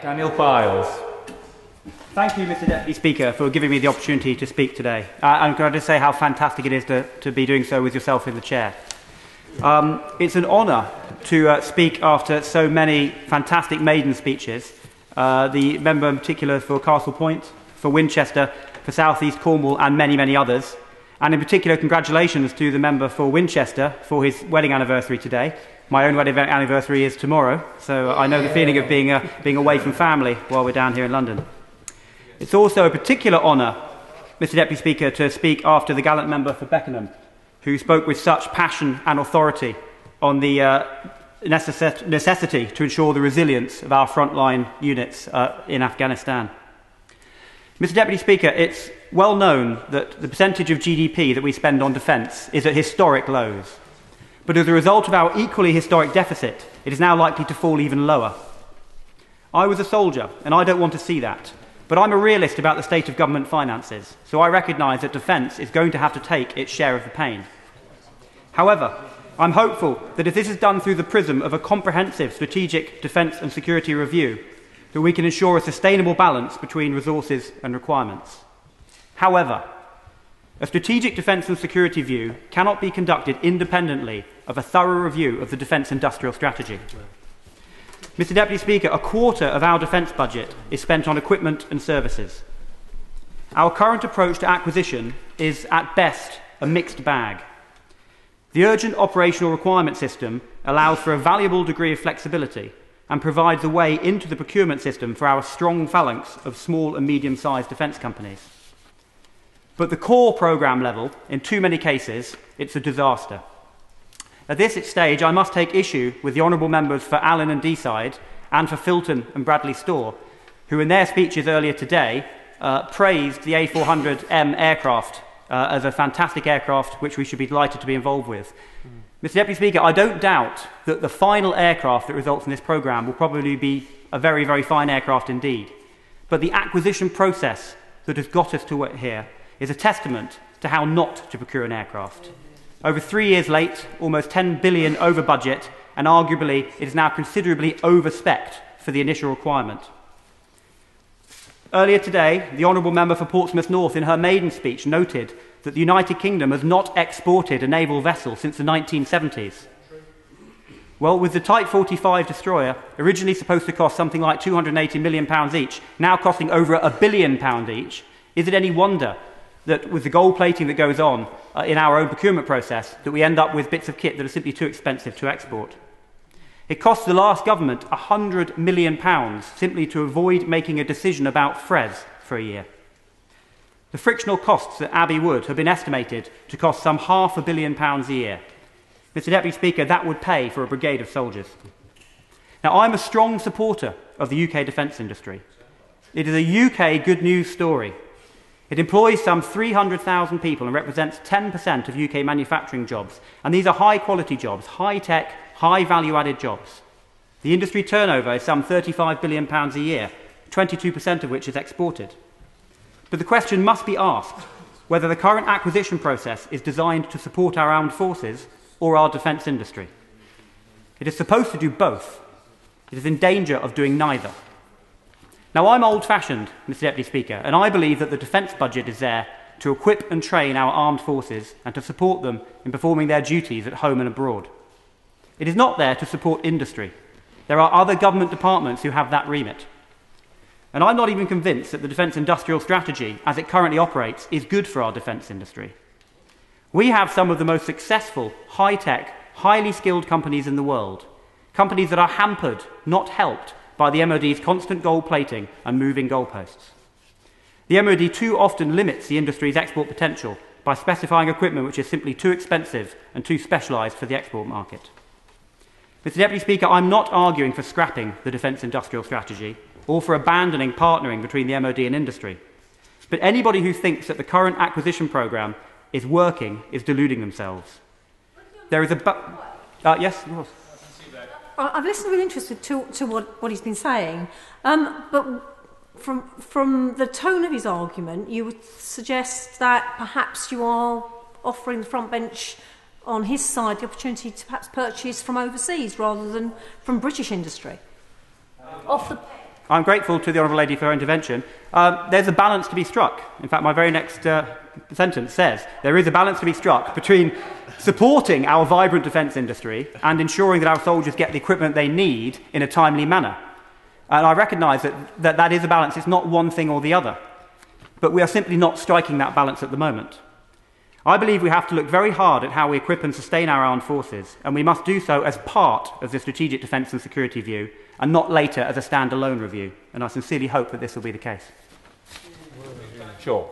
Daniel Byles. Thank you, Mr. Deputy Speaker, for giving me the opportunity to speak today. I'm going to say how fantastic it is to be doing so with yourself in the chair. It's an honour to speak after so many fantastic maiden speeches. The member in particular for Castle Point, for Winchester, for South East Cornwall and many, many others. And in particular, congratulations to the member for Winchester for his wedding anniversary today. My own wedding anniversary is tomorrow, so I know the feeling of being away from family while we're down here in London. It's also a particular honour, Mr. Deputy Speaker, to speak after the gallant member for Beckenham, who spoke with such passion and authority on the necessity to ensure the resilience of our frontline units in Afghanistan. Mr. Deputy Speaker, it's well known that the percentage of GDP that we spend on defence is at historic lows. But as a result of our equally historic deficit, it is now likely to fall even lower. I was a soldier, and I don't want to see that. But I'm a realist about the state of government finances, so I recognise that defence is going to have to take its share of the pain. However, I'm hopeful that if this is done through the prism of a comprehensive strategic defence and security review, that we can ensure a sustainable balance between resources and requirements. However, a strategic defence and security view cannot be conducted independently of a thorough review of the defence industrial strategy. Mr. Deputy Speaker, a quarter of our defence budget is spent on equipment and services. Our current approach to acquisition is, at best, a mixed bag. The urgent operational requirement system allows for a valuable degree of flexibility and provides a way into the procurement system for our strong phalanx of small and medium-sized defence companies. But the core programme level, in too many cases, it's a disaster. At this stage, I must take issue with the honourable members for Allen and Deeside and for Filton and Bradley Storr, who in their speeches earlier today praised the A400M aircraft as a fantastic aircraft which we should be delighted to be involved with. Mr. Deputy Speaker, I don't doubt that the final aircraft that results in this programme will probably be a very, very fine aircraft indeed. But the acquisition process that has got us to here is a testament to how not to procure an aircraft. Over 3 years late, almost 10 billion over budget, and arguably it is now considerably over-spec'd for the initial requirement. Earlier today, the Honourable Member for Portsmouth North in her maiden speech noted that the United Kingdom has not exported a naval vessel since the 1970s. Well, with the Type 45 destroyer, originally supposed to cost something like £280 million each, now costing over £1 billion each, is it any wonder that with the gold plating that goes on in our own procurement process, that we end up with bits of kit that are simply too expensive to export? It cost the last government £100 million simply to avoid making a decision about FRES for a year. The frictional costs at Abbey Wood have been estimated to cost some £500 million a year. Mr. Deputy Speaker, that would pay for a brigade of soldiers. Now, I'm a strong supporter of the UK defence industry. It is a UK good news story. It employs some 300,000 people and represents 10% of UK manufacturing jobs. And these are high-quality jobs, high-tech, high value-added jobs. The industry turnover is some £35 billion a year, 22% of which is exported. But the question must be asked whether the current acquisition process is designed to support our armed forces or our defence industry. It is supposed to do both. It is in danger of doing neither. Now, I'm old-fashioned, Mr. Deputy Speaker, and I believe that the defence budget is there to equip and train our armed forces and to support them in performing their duties at home and abroad. It is not there to support industry. There are other government departments who have that remit. And I'm not even convinced that the defence industrial strategy, as it currently operates, is good for our defence industry. We have some of the most successful, high-tech, highly skilled companies in the world, companies that are hampered, not helped, by the MOD's constant gold plating and moving goalposts. The MOD too often limits the industry's export potential by specifying equipment which is simply too expensive and too specialised for the export market. Mr. Deputy Speaker, I'm not arguing for scrapping the defence industrial strategy or for abandoning partnering between the MOD and industry. But anybody who thinks that the current acquisition programme is working is deluding themselves. There is a... yes, of course. I've listened with interest to what he's been saying, but from the tone of his argument, you would suggest that perhaps you are offering the front bench on his side the opportunity to perhaps purchase from overseas rather than from British industry. I'm grateful to the Honourable Lady for her intervention. There's a balance to be struck. In fact, my very next sentence says there is a balance to be struck between supporting our vibrant defence industry and ensuring that our soldiers get the equipment they need in a timely manner. And I recognise that is a balance. It's not one thing or the other. But we are simply not striking that balance at the moment. I believe we have to look very hard at how we equip and sustain our armed forces, and we must do so as part of the strategic defence and security view, and not later as a standalone review. And I sincerely hope that this will be the case. Sure.